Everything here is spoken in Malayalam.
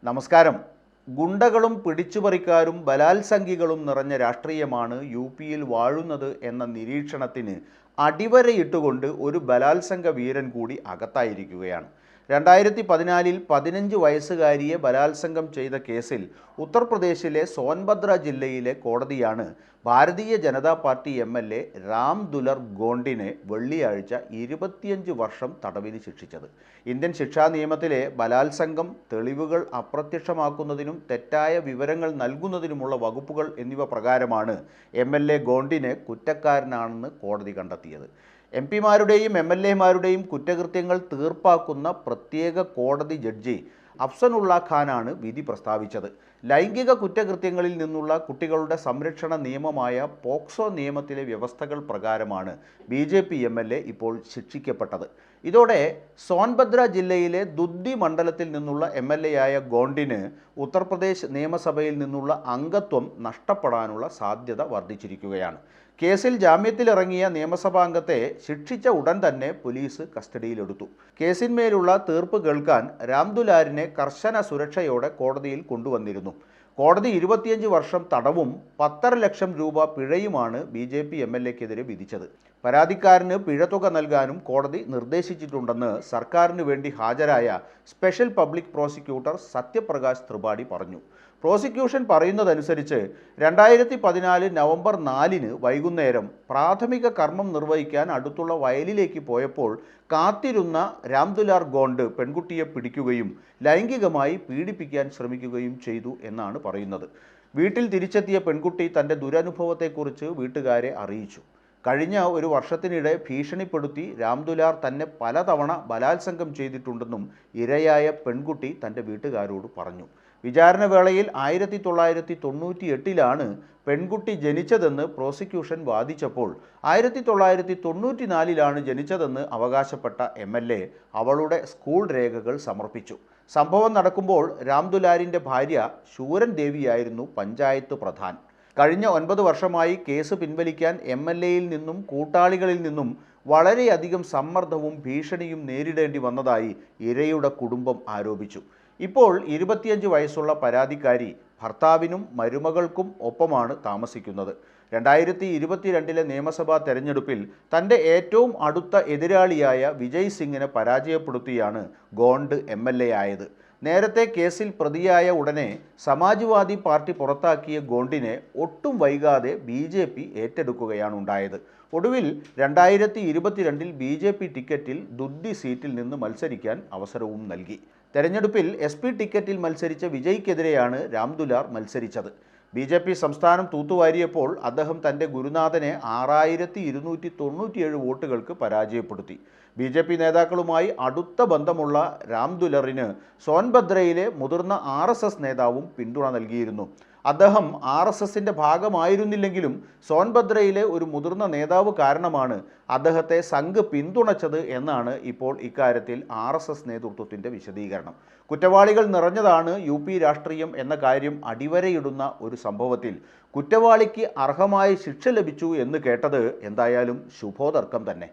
നമസ്കാരം. ഗുണ്ടകളും പിടിച്ചുപറിക്കാരും ബലാത്സംഗികളും നിറഞ്ഞ രാഷ്ട്രീയമാണ് യു.പിയിൽ വാഴുന്നത് എന്ന നിരീക്ഷണത്തിന് അടിവരയിട്ടുകൊണ്ട് ഒരു ബലാത്സംഗ വീരൻ കൂടി അകത്തായിരിക്കുകയാണ്. 2014 15 വയസ്സുകാരിയെ ബലാത്സംഗം ചെയ്ത കേസിൽ ഉത്തർപ്രദേശിലെ സോൻഭദ്ര ജില്ലയിലെ കോടതിയാണ് ഭാരതീയ ജനതാ പാർട്ടി എം.എൽ.എ രാം ദുലർ ഗോണ്ടിനെ വെള്ളിയാഴ്ച 25 വർഷം തടവിന് ശിക്ഷിച്ചത്. ഇന്ത്യൻ ശിക്ഷാ നിയമത്തിലെ ബലാത്സംഗം, തെളിവുകൾ അപ്രത്യക്ഷമാക്കുന്നതിനും തെറ്റായ വിവരങ്ങൾ നൽകുന്നതിനുമുള്ള വകുപ്പുകൾ എന്നിവ പ്രകാരമാണ് എം.എൽ.എ ഗോണ്ടിനെ കുറ്റക്കാരനാണെന്ന് കോടതി കണ്ടെത്തിയത്. എം.പിമാരുടെയും എം.എൽ.എമാരുടെയും കുറ്റകൃത്യങ്ങൾ തീർപ്പാക്കുന്ന പ്രത്യേക കോടതി ജഡ്ജി അഫ്സനുള്ള ഖാനാണ് വിധി പ്രസ്താവിച്ചത്. ലൈംഗിക കുറ്റകൃത്യങ്ങളിൽ നിന്നുള്ള കുട്ടികളുടെ സംരക്ഷണ നിയമമായ പോക്സോ നിയമത്തിലെ വ്യവസ്ഥകൾ പ്രകാരമാണ് ബി.ജെ.പി. എം.എൽ.എ ഇപ്പോൾ ശിക്ഷിക്കപ്പെട്ടത്. ഇതോടെ സോൻഭദ്ര ജില്ലയിലെ ദുദ്ദി മണ്ഡലത്തിൽ നിന്നുള്ള എം.എൽ.എയായ ഗോണ്ടിന് ഉത്തർപ്രദേശ് നിയമസഭയിൽ നിന്നുള്ള അംഗത്വം നഷ്ടപ്പെടാനുള്ള സാധ്യത വർദ്ധിച്ചിരിക്കുകയാണ്. കേസിൽ ജാമ്യത്തിലിറങ്ങിയ നിയമസഭാംഗത്തെ ശിക്ഷിച്ച ഉടൻ തന്നെ പോലീസ് കസ്റ്റഡിയിലെടുത്തു. കേസിന്മേലുള്ള തീർപ്പ് കേൾക്കാൻ രാംദുലാരിനെ കർശന സുരക്ഷയോടെ കോടതിയിൽ കൊണ്ടുവന്നിരുന്നു. കോടതി 25 വർഷം തടവും 1.5 ലക്ഷം രൂപ പിഴയുമാണ് ബി.ജെ.പി. എം.എൽ.എക്കെതിരെ വിധിച്ചത്. പരാതിക്കാരന് പിഴത്തുക നൽകാനും കോടതി നിർദ്ദേശിച്ചിട്ടുണ്ടെന്ന് സർക്കാരിന് വേണ്ടി ഹാജരായ special public prosecutor Satyaprakash Tripathi പറഞ്ഞു. പ്രോസിക്യൂഷൻ പറയുന്നതനുസരിച്ച് 2014 നവംബർ 4 വൈകുന്നേരം പ്രാഥമിക കർമ്മം നിർവഹിക്കാൻ അടുത്തുള്ള വയലിലേക്ക് പോയപ്പോൾ കാത്തിരുന്ന രാംദുലാർ ഗോണ്ട് പെൺകുട്ടിയെ പിടിക്കുകയും ലൈംഗികമായി പീഡിപ്പിക്കാൻ ശ്രമിക്കുകയും ചെയ്തു എന്നാണ് പറയുന്നത്. വീട്ടിൽ തിരിച്ചെത്തിയ പെൺകുട്ടി തൻ്റെ ദുരനുഭവത്തെക്കുറിച്ച് വീട്ടുകാരെ അറിയിച്ചു. കഴിഞ്ഞ ഒരു വർഷത്തിനിടെ ഭീഷണിപ്പെടുത്തി രാംദുലാർ തന്നെ പലതവണ ബലാത്സംഗം ചെയ്തിട്ടുണ്ടെന്നും ഇരയായ പെൺകുട്ടി തൻ്റെ വീട്ടുകാരോട് പറഞ്ഞു. വിചാരണ വേളയിൽ 1998 പെൺകുട്ടി ജനിച്ചതെന്ന് പ്രോസിക്യൂഷൻ വാദിച്ചപ്പോൾ 1994 ജനിച്ചതെന്ന് അവകാശപ്പെട്ട എം.എൽ.എ അവളുടെ സ്കൂൾ രേഖകൾ സമർപ്പിച്ചു. സംഭവം നടക്കുമ്പോൾ രാംദുലാരിൻ്റെ ഭാര്യ ശൂരൻ ദേവിയായിരുന്നു പഞ്ചായത്ത് പ്രധാൻ. കഴിഞ്ഞ 9 വർഷമായി കേസ് പിൻവലിക്കാൻ എം.എൽ.എയിൽ നിന്നും കൂട്ടാളികളിൽ നിന്നും വളരെയധികം സമ്മർദ്ദവും ഭീഷണിയും നേരിടേണ്ടി വന്നതായി ഇരയുടെ കുടുംബം ആരോപിച്ചു. ഇപ്പോൾ 25 വയസ്സുള്ള പരാതിക്കാരി ഭർത്താവിനും മരുമകൾക്കും ഒപ്പമാണ് താമസിക്കുന്നത്. 2022 നിയമസഭാ തെരഞ്ഞെടുപ്പിൽ തൻ്റെ ഏറ്റവും അടുത്ത എതിരാളിയായ വിജയ് സിംഗിനെ പരാജയപ്പെടുത്തിയാണ് ഗോണ്ട് എം.എൽ.എ ആയത്. നേരത്തെ കേസിൽ പ്രതിയായ ഉടനെ സമാജ്വാദി പാർട്ടി പുറത്താക്കിയ ഗോണ്ടിനെ ഒട്ടും വൈകാതെ ബി.ജെ.പി. ഏറ്റെടുക്കുകയാണ് ഉണ്ടായത്. ഒടുവിൽ 2022 ബി.ജെ.പി. ടിക്കറ്റിൽ ദുദ്ദി സീറ്റിൽ നിന്ന് മത്സരിക്കാൻ അവസരവും നൽകി. തെരഞ്ഞെടുപ്പിൽ എസ്.പി. ടിക്കറ്റിൽ മത്സരിച്ച വിജയ്ക്കെതിരെയാണ് രാംദുലാർ മത്സരിച്ചത്. ബി.ജെ.പി. സംസ്ഥാനം തൂത്തുവാരിയപ്പോൾ അദ്ദേഹം തൻ്റെ ഗുരുനാഥനെ 6297 വോട്ടുകൾക്ക് പരാജയപ്പെടുത്തി. ബി.ജെ.പി. നേതാക്കളുമായി അടുത്ത ബന്ധമുള്ള രാംദുലറിന് സോൻഭദ്രയിലെ മുതിർന്ന RSS നേതാവും പിന്തുണ നൽകിയിരുന്നു. അദ്ദേഹം RSSൻ്റെ ഭാഗമായിരുന്നില്ലെങ്കിലും സോൻഭദ്രയിലെ ഒരു മുതിർന്ന നേതാവ് കാരണമാണ് അദ്ദേഹത്തെ സംഘ് പിന്തുണച്ചത് എന്നാണ് ഇപ്പോൾ ഇക്കാര്യത്തിൽ RSS നേതൃത്വത്തിൻ്റെ വിശദീകരണം. കുറ്റവാളികൾ നിറഞ്ഞതാണ് യു.പി. രാഷ്ട്രീയം എന്ന കാര്യം അടിവരയിടുന്ന ഒരു സംഭവത്തിൽ കുറ്റവാളിക്ക് അർഹമായ ശിക്ഷ ലഭിച്ചു എന്ന് കേട്ടത് എന്തായാലും ശുഭോദർക്കം തന്നെ.